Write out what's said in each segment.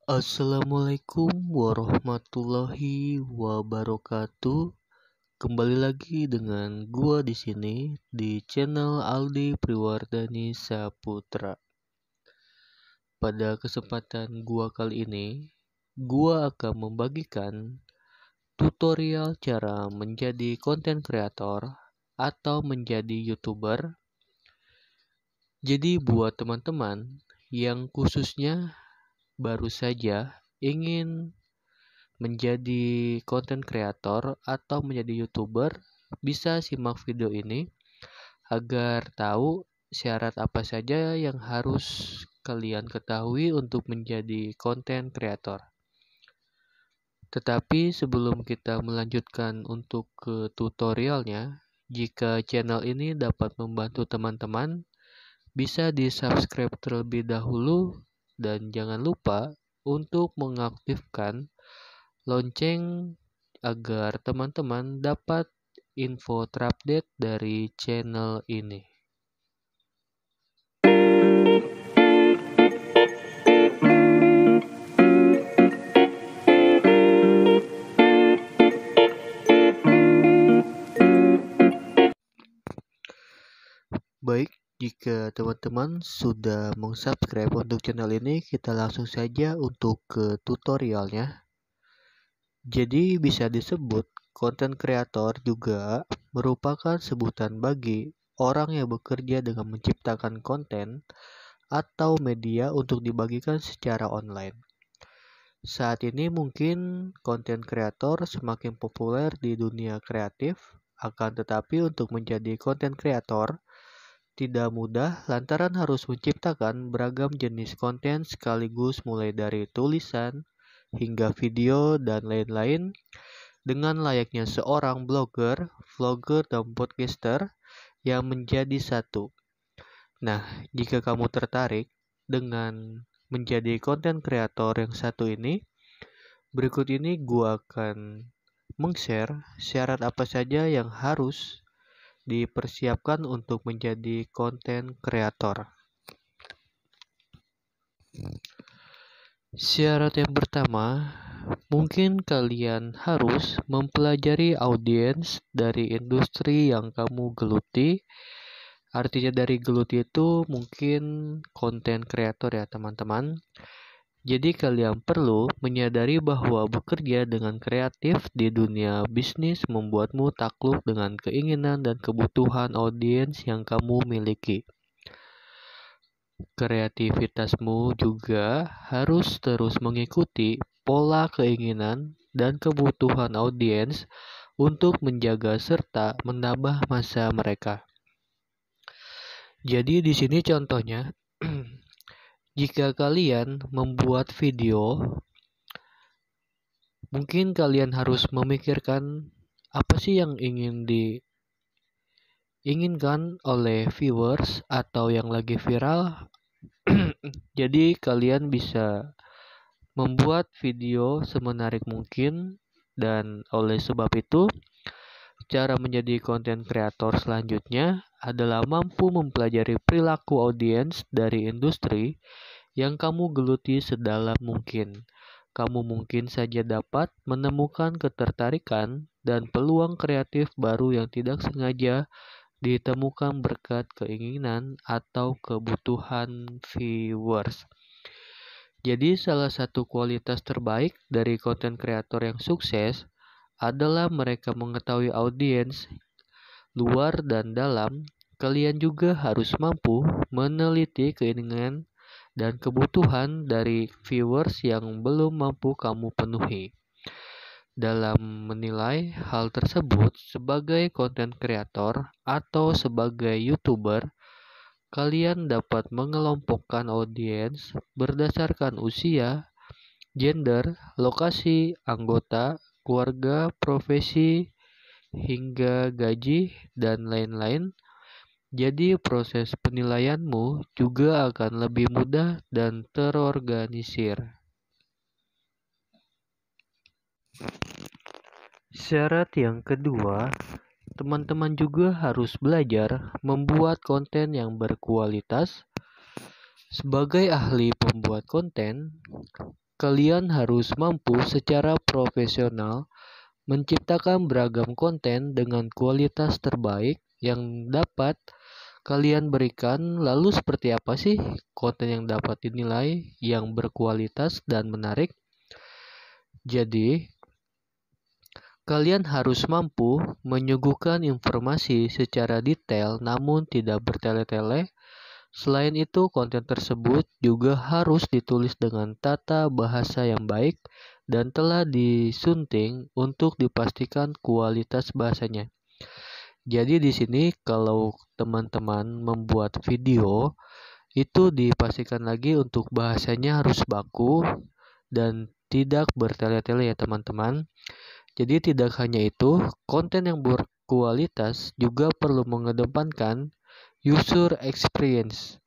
Assalamualaikum warahmatullahi wabarakatuh. Kembali lagi dengan gua di sini di channel Aldi Priwardani Saputra. Pada kesempatan gua kali ini, gua akan membagikan tutorial cara menjadi konten kreator atau menjadi YouTuber. Jadi buat teman-teman yang khususnya baru saja ingin menjadi konten kreator atau menjadi YouTuber, bisa simak video ini agar tahu syarat apa saja yang harus kalian ketahui untuk menjadi konten kreator. Tetapi sebelum kita melanjutkan untuk ke tutorialnya, jika channel ini dapat membantu teman-teman, bisa di-subscribe terlebih dahulu dan jangan lupa untuk mengaktifkan lonceng agar teman-teman dapat info terupdate dari channel ini. Baik, jika teman-teman sudah subscribe untuk channel ini, kita langsung saja untuk ke tutorialnya. Jadi bisa disebut konten kreator juga merupakan sebutan bagi orang yang bekerja dengan menciptakan konten atau media untuk dibagikan secara online. Saat ini mungkin konten kreator semakin populer di dunia kreatif, akan tetapi untuk menjadi konten kreator tidak mudah lantaran harus menciptakan beragam jenis konten sekaligus mulai dari tulisan hingga video dan lain-lain dengan layaknya seorang blogger, vlogger, dan podcaster yang menjadi satu. Nah, jika kamu tertarik dengan menjadi konten kreator yang satu ini, berikut ini gua akan meng-share syarat apa saja yang harus dipersiapkan untuk menjadi konten kreator. Syarat yang pertama, mungkin kalian harus mempelajari audiens dari industri yang kamu geluti. Artinya dari geluti itu mungkin konten kreator ya teman-teman. Jadi kalian perlu menyadari bahwa bekerja dengan kreatif di dunia bisnis membuatmu takluk dengan keinginan dan kebutuhan audiens yang kamu miliki. Kreativitasmu juga harus terus mengikuti pola keinginan dan kebutuhan audiens untuk menjaga serta menambah masa mereka. Jadi di sini contohnya jika kalian membuat video, mungkin kalian harus memikirkan apa sih yang ingin diinginkan oleh viewers atau yang lagi viral. Jadi kalian bisa membuat video semenarik mungkin dan oleh sebab itu cara menjadi konten kreator selanjutnya adalah mampu mempelajari perilaku audiens dari industri yang kamu geluti sedalam mungkin. Kamu mungkin saja dapat menemukan ketertarikan dan peluang kreatif baru yang tidak sengaja ditemukan berkat keinginan atau kebutuhan viewers. Jadi salah satu kualitas terbaik dari konten kreator yang sukses adalah mereka mengetahui audiens luar dan dalam. Kalian juga harus mampu meneliti keinginan dan kebutuhan dari viewers yang belum mampu kamu penuhi. Dalam menilai hal tersebut sebagai konten kreator atau sebagai YouTuber, kalian dapat mengelompokkan audiens berdasarkan usia, gender, lokasi, anggota, keluarga, profesi, hingga gaji, dan lain-lain. Jadi proses penilaianmu juga akan lebih mudah dan terorganisir. Syarat yang kedua, teman-teman juga harus belajar membuat konten yang berkualitas. Sebagai ahli pembuat konten, kalian harus mampu secara profesional menciptakan beragam konten dengan kualitas terbaik yang dapat kalian berikan. Lalu seperti apa sih konten yang dapat dinilai yang berkualitas dan menarik? Jadi, kalian harus mampu menyuguhkan informasi secara detail namun tidak bertele-tele. Selain itu, konten tersebut juga harus ditulis dengan tata bahasa yang baik dan telah disunting untuk dipastikan kualitas bahasanya. Jadi di sini kalau teman-teman membuat video itu dipastikan lagi untuk bahasanya harus baku dan tidak bertele-tele ya teman-teman. Jadi tidak hanya itu, konten yang berkualitas juga perlu mengedepankan user experience.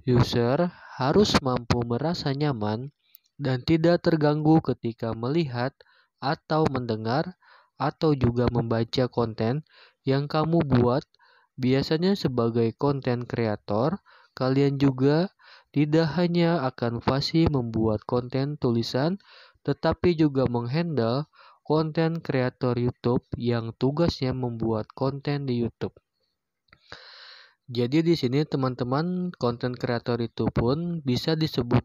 User harus mampu merasa nyaman dan tidak terganggu ketika melihat atau mendengar atau juga membaca konten yang kamu buat. Biasanya sebagai konten kreator, kalian juga tidak hanya akan fasih membuat konten tulisan, tetapi juga menghandle konten kreator YouTube yang tugasnya membuat konten di YouTube. Jadi di sini teman-teman, konten kreator itu pun bisa disebut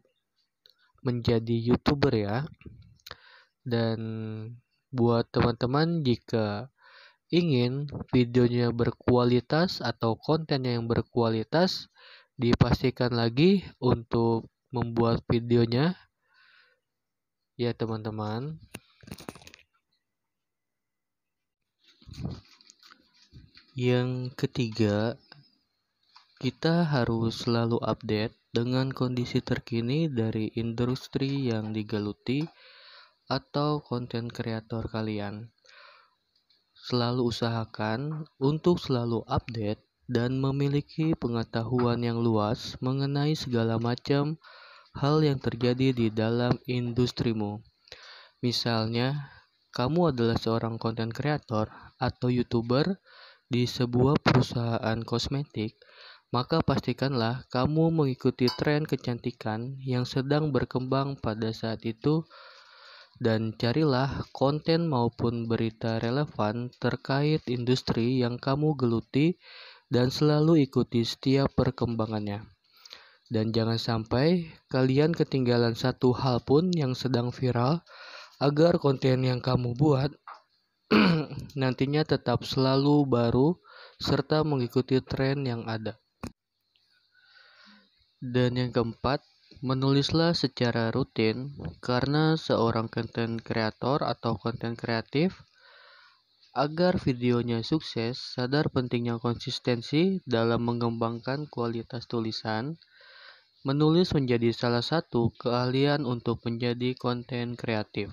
menjadi YouTuber ya. Dan buat teman-teman jika ingin videonya berkualitas atau kontennya yang berkualitas, dipastikan lagi untuk membuat videonya ya teman-teman. Yang ketiga, kita harus selalu update dengan kondisi terkini dari industri yang digeluti atau konten kreator kalian. Selalu usahakan untuk selalu update dan memiliki pengetahuan yang luas mengenai segala macam hal yang terjadi di dalam industrimu. Misalnya, kamu adalah seorang konten kreator atau YouTuber di sebuah perusahaan kosmetik, maka pastikanlah kamu mengikuti tren kecantikan yang sedang berkembang pada saat itu dan carilah konten maupun berita relevan terkait industri yang kamu geluti dan selalu ikuti setiap perkembangannya. Dan jangan sampai kalian ketinggalan satu hal pun yang sedang viral agar konten yang kamu buat nantinya tetap selalu baru serta mengikuti tren yang ada. Dan yang keempat, menulislah secara rutin karena seorang konten kreator atau konten kreatif agar videonya sukses, sadar pentingnya konsistensi dalam mengembangkan kualitas tulisan. Menulis menjadi salah satu keahlian untuk menjadi konten kreatif.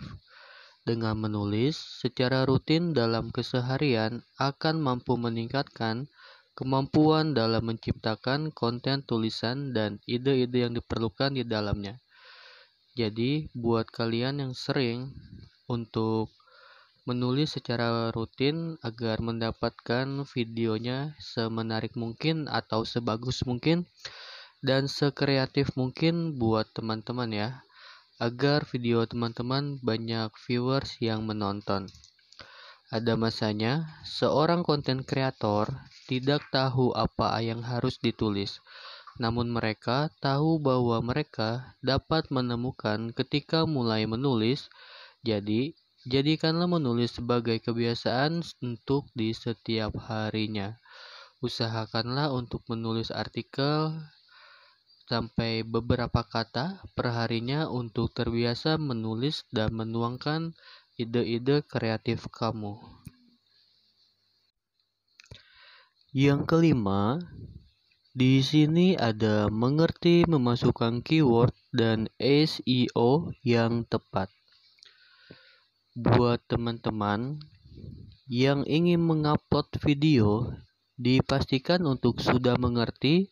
Dengan menulis secara rutin dalam keseharian akan mampu meningkatkan kemampuan dalam menciptakan konten tulisan dan ide-ide yang diperlukan di dalamnya. Jadi, buat kalian yang sering untuk menulis secara rutin agar mendapatkan videonya semenarik mungkin atau sebagus mungkin dan sekreatif mungkin buat teman-teman ya, agar video teman-teman banyak viewers yang menonton. Ada masanya, seorang konten kreator tidak tahu apa yang harus ditulis, namun mereka tahu bahwa mereka dapat menemukan ketika mulai menulis. Jadi, jadikanlah menulis sebagai kebiasaan untuk di setiap harinya. Usahakanlah untuk menulis artikel sampai beberapa kata perharinya untuk terbiasa menulis dan menuangkan ide-ide kreatif kamu. Yang kelima, di sini ada mengerti memasukkan keyword dan SEO yang tepat. Buat teman-teman yang ingin mengupload video, dipastikan untuk sudah mengerti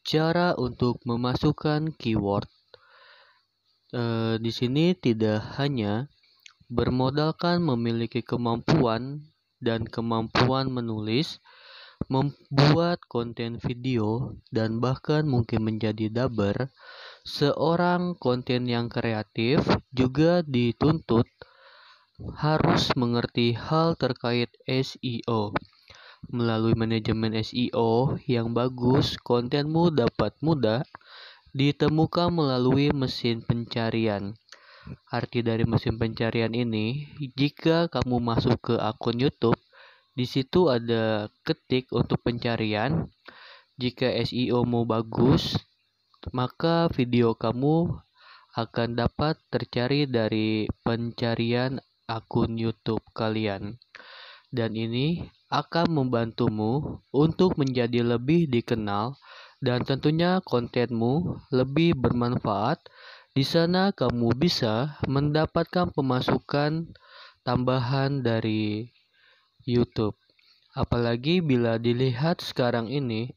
cara untuk memasukkan keyword. Di sini tidak hanya bermodalkan memiliki kemampuan dan kemampuan menulis, membuat konten video, dan bahkan mungkin menjadi dubber. Seorang konten yang kreatif juga dituntut harus mengerti hal terkait SEO. Melalui manajemen SEO yang bagus, kontenmu dapat mudah ditemukan melalui mesin pencarian. Arti dari mesin pencarian ini, jika kamu masuk ke akun YouTube, di situ ada ketik untuk pencarian. Jika SEO-mu bagus, maka video kamu akan dapat tercari dari pencarian akun YouTube kalian. Dan ini akan membantumu untuk menjadi lebih dikenal dan tentunya kontenmu lebih bermanfaat. Di sana kamu bisa mendapatkan pemasukan tambahan dari YouTube. Apalagi bila dilihat sekarang ini,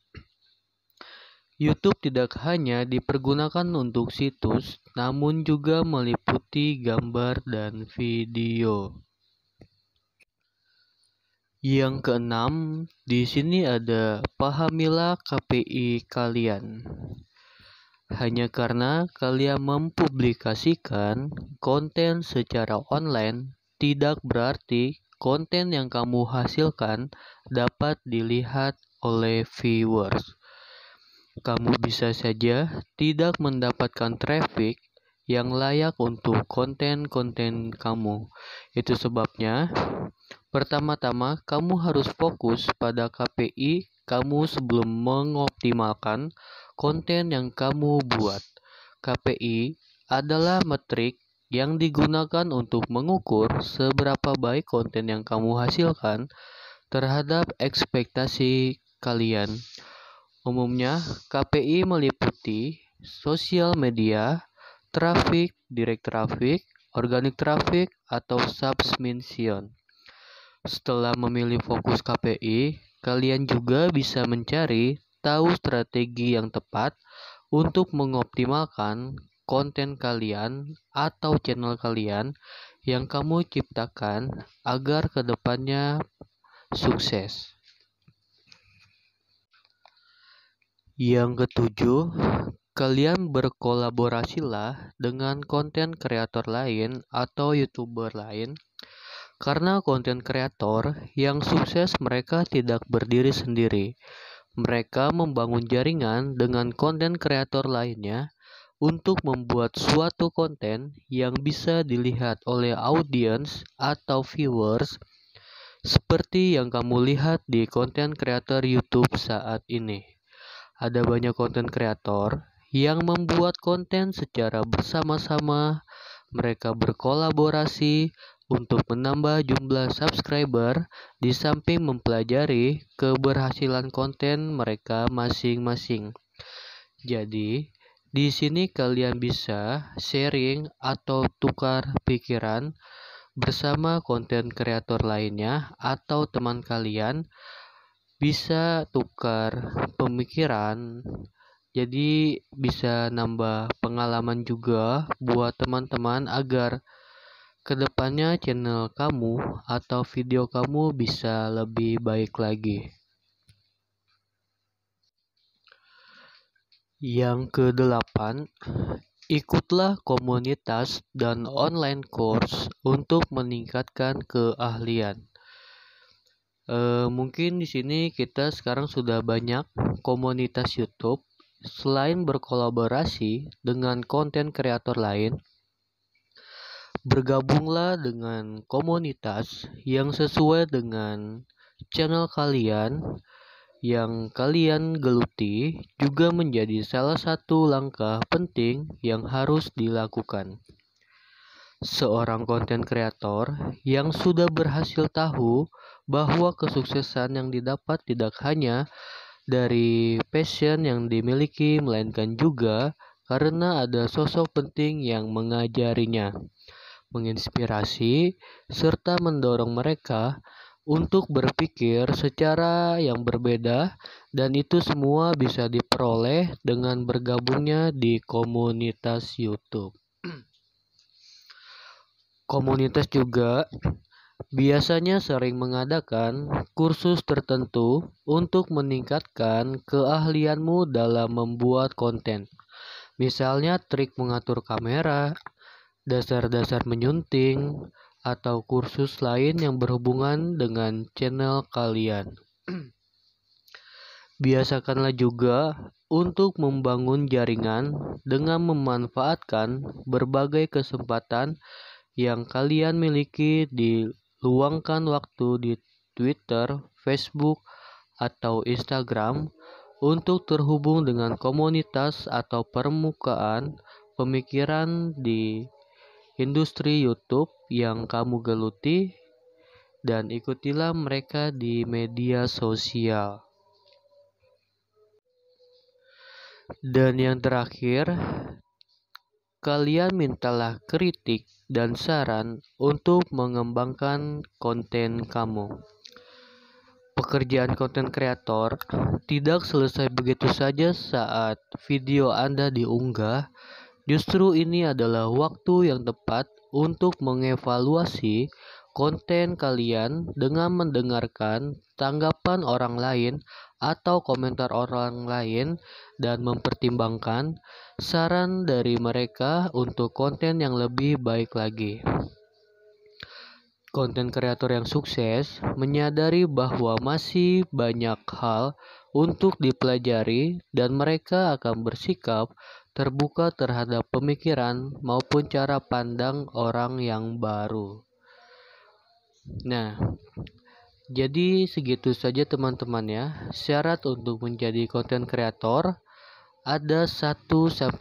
YouTube tidak hanya dipergunakan untuk situs, namun juga meliputi gambar dan video. Yang keenam, di sini ada pahamilah KPI kalian. Hanya karena kalian mempublikasikan konten secara online, tidak berarti konten yang kamu hasilkan dapat dilihat oleh viewers. Kamu bisa saja tidak mendapatkan traffic yang layak untuk konten-konten kamu. Itu sebabnya, pertama-tama kamu harus fokus pada KPI kamu sebelum mengoptimalkan konten yang kamu buat. KPI adalah metrik yang digunakan untuk mengukur seberapa baik konten yang kamu hasilkan terhadap ekspektasi kalian. Umumnya, KPI meliputi sosial media, traffic, direct traffic, organic traffic, atau subscription. Setelah memilih fokus KPI, kalian juga bisa mencari tahu strategi yang tepat untuk mengoptimalkan konten kalian atau channel kalian yang kamu ciptakan agar kedepannya sukses. Yang ketujuh, kalian berkolaborasilah dengan konten kreator lain atau YouTuber lain. Karena konten kreator yang sukses mereka tidak berdiri sendiri. Mereka membangun jaringan dengan konten kreator lainnya untuk membuat suatu konten yang bisa dilihat oleh audiens atau viewers seperti yang kamu lihat di konten kreator YouTube saat ini. Ada banyak konten kreator yang membuat konten secara bersama-sama. Mereka berkolaborasi untuk menambah jumlah subscriber di samping mempelajari keberhasilan konten mereka masing-masing. Jadi, di sini kalian bisa sharing atau tukar pikiran bersama konten kreator lainnya atau teman kalian bisa tukar pemikiran. Jadi bisa nambah pengalaman juga buat teman-teman agar kedepannya channel kamu atau video kamu bisa lebih baik lagi. Yang kedelapan, ikutlah komunitas dan online course untuk meningkatkan keahlian. Mungkin di sini kita sekarang sudah banyak komunitas YouTube. Selain berkolaborasi dengan konten kreator lain, bergabunglah dengan komunitas yang sesuai dengan channel kalian yang kalian geluti juga menjadi salah satu langkah penting yang harus dilakukan. Seorang konten kreator yang sudah berhasil tahu bahwa kesuksesan yang didapat tidak hanya dari passion yang dimiliki, melainkan juga karena ada sosok penting yang mengajarinya, menginspirasi, serta mendorong mereka untuk berpikir secara yang berbeda, dan itu semua bisa diperoleh dengan bergabungnya di komunitas YouTube. Komunitas juga biasanya sering mengadakan kursus tertentu untuk meningkatkan keahlianmu dalam membuat konten. Misalnya trik mengatur kamera, dasar-dasar menyunting, atau kursus lain yang berhubungan dengan channel kalian. Biasakanlah juga untuk membangun jaringan dengan memanfaatkan berbagai kesempatan yang kalian miliki di luangkan waktu di Twitter, Facebook, atau Instagram untuk terhubung dengan komunitas atau permukaan pemikiran di industri YouTube yang kamu geluti dan ikutilah mereka di media sosial. Dan yang terakhir, kalian mintalah kritik dan saran untuk mengembangkan konten kamu. Pekerjaan konten kreator tidak selesai begitu saja saat video Anda diunggah. Justru ini adalah waktu yang tepat untuk mengevaluasi konten kalian dengan mendengarkan tanggapan orang lain atau komentar orang lain dan mempertimbangkan saran dari mereka untuk konten yang lebih baik lagi. Konten kreator yang sukses menyadari bahwa masih banyak hal untuk dipelajari dan mereka akan bersikap terbuka terhadap pemikiran maupun cara pandang orang yang baru. Nah, jadi segitu saja teman-teman ya. Syarat untuk menjadi konten kreator ada 1-9.